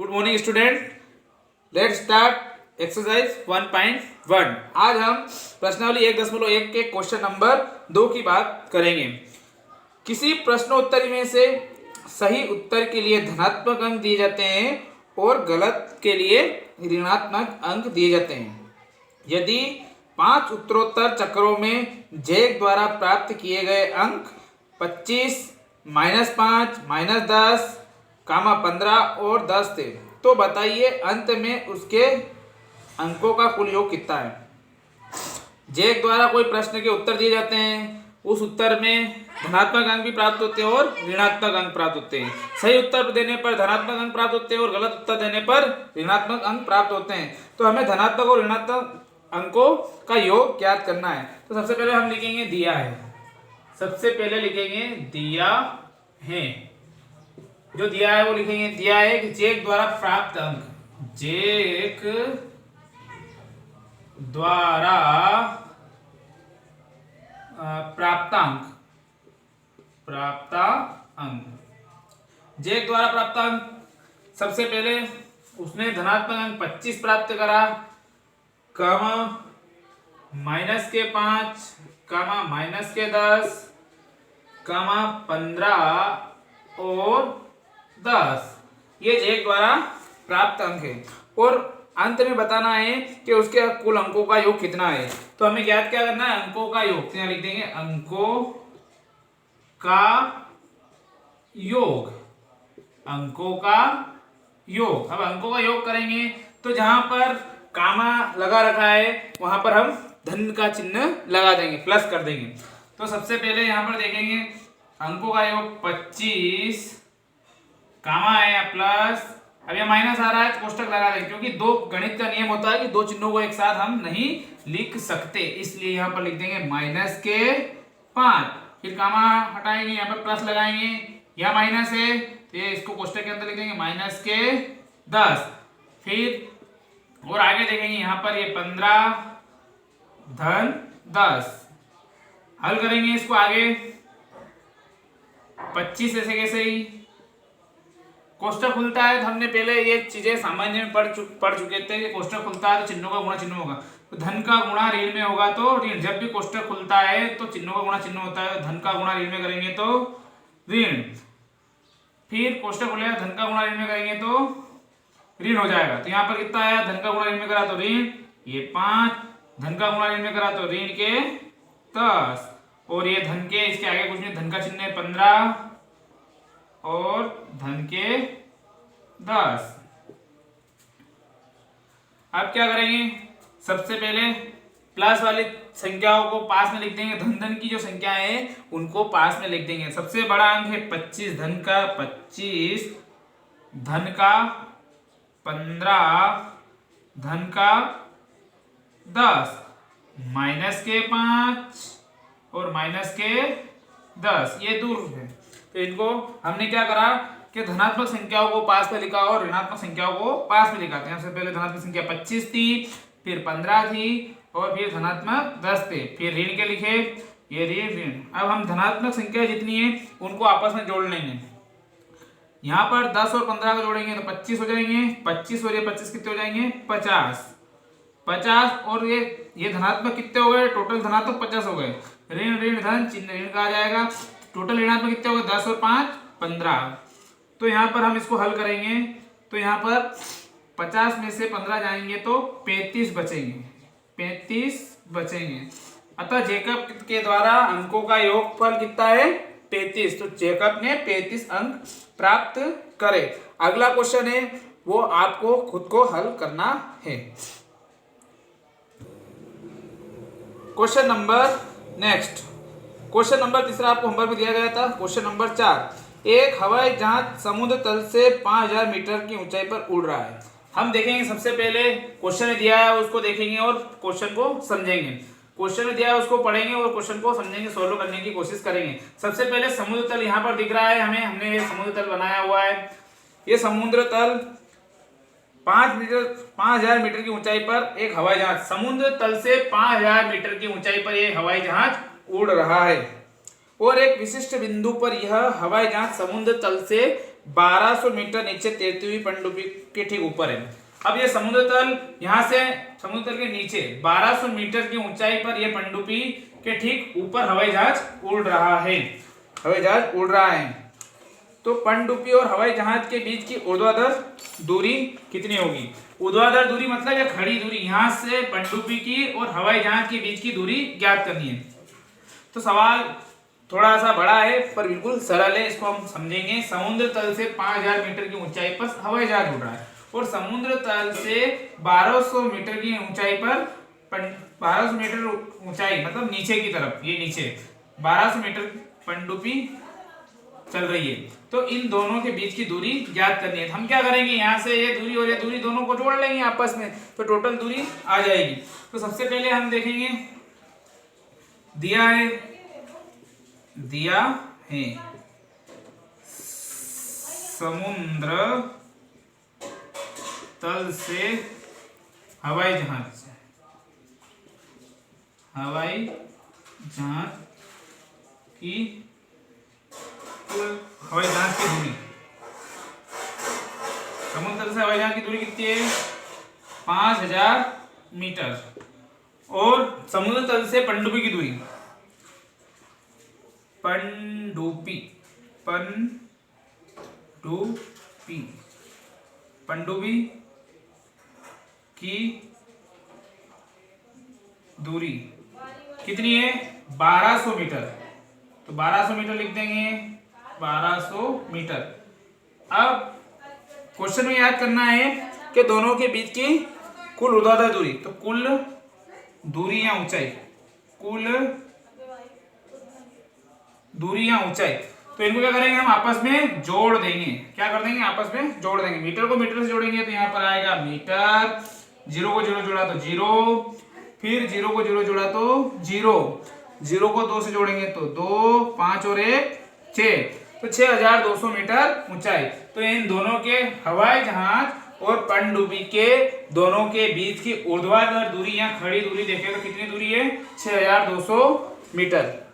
Good morning student, let's start exercise 1.1। आज हम प्रश्नावली 1.1 के क्वेश्चन नंबर 2 की बात करेंगे। किसी प्रश्नोत्तरी में से सही उत्तर के लिए धनात्मक अंक दिए जाते हैं और गलत के लिए ऋणात्मक अंक दिए जाते हैं। यदि 5 उत्तरोत्तर चक्रों में जैक द्वारा प्राप्त किए गए अंक 25, -5, -10, -15 और 10 थे, तो बताइए अंत में उसके अंकों का कुल योग कितना है। जैक द्वारा कोई प्रश्न के उत्तर दिए जाते हैं, उस उत्तर में धनात्मक अंक भी प्राप्त होते हैं और ऋणात्मक अंक प्राप्त होते हैं। सही उत्तर देने पर धनात्मक अंक प्राप्त होते हैं और गलत उत्तर देने पर ऋणात्मक अंक प्राप्त होते हैं। तो हमें धनात्मक और ऋणात्मक अंकों का योग ज्ञात करना है। तो सबसे पहले हम लिखेंगे दिया है। सबसे पहले लिखेंगे दिया है। जो दिया है वो लिखेंगे, दिया है कि जैक द्वारा प्राप्त अंक, जैक द्वारा प्राप्तांक, जैक द्वारा प्राप्तांक। सबसे पहले उसने धनात्मक अंक 25 प्राप्त करा, कमा -5, कमा -10, कमा 15 और 10। ये जैक द्वारा प्राप्त अंक है और अंत में बताना है कि उसके कुल अंकों का योग कितना है। तो हमें ज्ञात क्या करना है, अंकों का योग। तो यहाँ लिख देंगे अंकों का योग, अंकों का योग। अब अंकों का योग करेंगे तो जहां पर कामा लगा रखा है वहां पर हम धन का चिन्ह लगा देंगे, प्लस कर देंगे। तो सबसे पहले यहां पर देखेंगे अंकों का योग 25, कामा है प्लस, अब ये माइनस आ रहा है तो कोष्टक लगा देंगे, क्योंकि दो गणित का नियम होता है कि दो चिन्हों को एक साथ हम नहीं लिख सकते, इसलिए यहां पर लिख देंगे -5। फिर कामा हटाएंगे, यहाँ पर प्लस लगाएंगे, यह माइनस है तो ये इसको कोष्टक के अंदर लिख देंगे -10। फिर और आगे देखेंगे यहाँ पर ये 15 धन 10। हल करेंगे इसको आगे 25 ऐसे कैसे ही कोष्टक खुलता है। तो हमने पहले ये चीजें सामान्य में पढ़ चुके थे कि कोष्टक खुलता है तो चिन्हों का गुणा चिन्ह होगा, तो धन का गुणा ऋण में होगा तो ऋण। जब भी कोष्टक खुलता है तो चिन्हों का गुणा चिन्ह होता है, धन का गुणा ऋण में करेंगे तो ऋण। फिर कोष्टक खुलेगा, धन का गुणा ऋण में करेंगे तो ऋण हो जाएगा। तो यहाँ पर कितना आया, धन का गुणा ऋण में करा तो ऋण, ये 5, धन का गुणा ऋण में करा तो ऋण के 10 और ये धन के, इसके आगे कुछ नहीं, धन का चिन्ह है 15 और धन के 10। अब क्या करेंगे, सबसे पहले प्लस वाली संख्याओं को पास में लिख देंगे, धन की जो संख्या है उनको पास में लिख देंगे। सबसे बड़ा अंक है 25, धन का 25, धन का 15, धन का 10, -5 और -10, ये दूर है। तो इनको हमने क्या करा कि धनात्मक संख्याओं को पास में लिखा और ऋणात्मक संख्याओं को पास में लिखा। सबसे पहले धनात्मक संख्या 25 थी, फिर 15 थी और फिर धनात्मक 10 थे, फिर ऋण के लिखे, ये ऋण। अब हम धनात्मक संख्या जितनी है उनको आपस में जोड़ लेंगे। यहाँ पर 10 और 15 को जोड़ेंगे तो 25 हो जाएंगे, 25 और ये 25 कितने हो जाएंगे, 50 और ये धनात्मक कितने हो गए, टोटल धनात्मक 50 हो गए। ऋण ऋण धन, चिन्ह ऋण का आ जाएगा, टोटल ऋणात्मक कितने हो गए, 10 और 5 15। तो यहाँ पर हम इसको हल करेंगे तो यहाँ पर 50 में से 15 जाएंगे तो 35 बचेंगे। अतः जैकब के द्वारा अंकों का योगफल कितना है, 35। तो जैकब ने 35 अंक प्राप्त करे। अगला क्वेश्चन है वो आपको खुद को हल करना है। Question number next, question number तीसरा आपको होमवर्क में दिया गया था। क्वेश्चन नंबर 4, एक हवाई जहाज समुद्र तल से 5000 मीटर की ऊंचाई पर उड़ रहा है। हम देखेंगे सबसे पहले क्वेश्चन में दिया है उसको देखेंगे और क्वेश्चन को समझेंगे। क्वेश्चन में दिया है उसको पढ़ेंगे और क्वेश्चन को समझेंगे, सोल्व करने की कोशिश करेंगे। सबसे पहले समुद्र तल यहाँ पर दिख रहा है हमें, हमने ये समुद्र तल बनाया हुआ है। ये समुद्र तल 5000 मीटर की ऊंचाई पर एक हवाई जहाज, समुद्र तल से 5000 मीटर की ऊंचाई पर एक हवाई जहाज उड़ रहा है और एक विशिष्ट बिंदु पर यह हवाई जहाज समुद्र तल से 1200 मीटर नीचे तैरती हुई पनडुब्बी के ठीक ऊपर है। अब ये समुद्र तल, यहाँ से समुद्र तल के नीचे 1200 मीटर की ऊंचाई पर यह पनडुब्बी के ठीक ऊपर हवाई जहाज उड़ रहा है। हवाई जहाज उड़ रहा है। तो पनडुब्बी और हवाई जहाज के बीच की ऊर्ध्वाधर दूरी कितनी होगी? ऊर्ध्वाधर दूरी मतलब यह खड़ी दूरी, यहाँ से पनडुब्बी की और हवाई जहाज के बीच की दूरी ज्ञात करनी है। तो सवाल थोड़ा सा बड़ा है पर बिल्कुल सरल है, इसको हम समझेंगे। समुद्र तल से 5000 मीटर की ऊंचाई पर हवाई जहाज उड़ रहा है और समुद्र तल से 1200 मीटर की ऊंचाई पर 1200 मीटर ऊंचाई मतलब नीचे की तरफ, ये नीचे 1200 मीटर पनडुब्बी चल रही है। तो इन दोनों के बीच की दूरी ज्ञात करनी है। हम क्या करेंगे, यहाँ से ये दूरी और ये दूरी दोनों को जोड़ लेंगे आपस में, तो टोटल दूरी आ जाएगी। तो सबसे पहले हम देखेंगे, दिया है समुद्र तल से हवाई जहाज की हवाई जहाज की दूरी, समुद्र तल से हवाई जहाज की दूरी कितनी है? 5000 मीटर। और समुद्र तल से पनडुब्बी की दूरी, पनडुब्बी की दूरी कितनी है? 1200 मीटर। तो 1200 मीटर लिख देंगे, 1200 मीटर। अब क्वेश्चन में याद करना है कि दोनों के बीच की कुल ऊर्ध्वाधर दूरी, तो कुल दूरी या ऊंचाई, तो इनको क्या करेंगे, हम आपस में जोड़ देंगे। क्या कर देंगे? आपस में जोड़ देंगे। मीटर को मीटर से जोड़ेंगे तो यहाँ पर आएगा मीटर, 0 को 0 जोड़ा तो 0, फिर 0 को 0 जोड़ा तो 0, 0 को 2 से जोड़ेंगे तो 2, 5 और 1 6, तो 6200 मीटर ऊंचाई। तो इन दोनों के हवाई जहाज और पनडुब्बी के दोनों के बीच की ऊर्ध्वाधर दूरी या खड़ी दूरी देखें तो कितनी दूरी है? 6200 मीटर।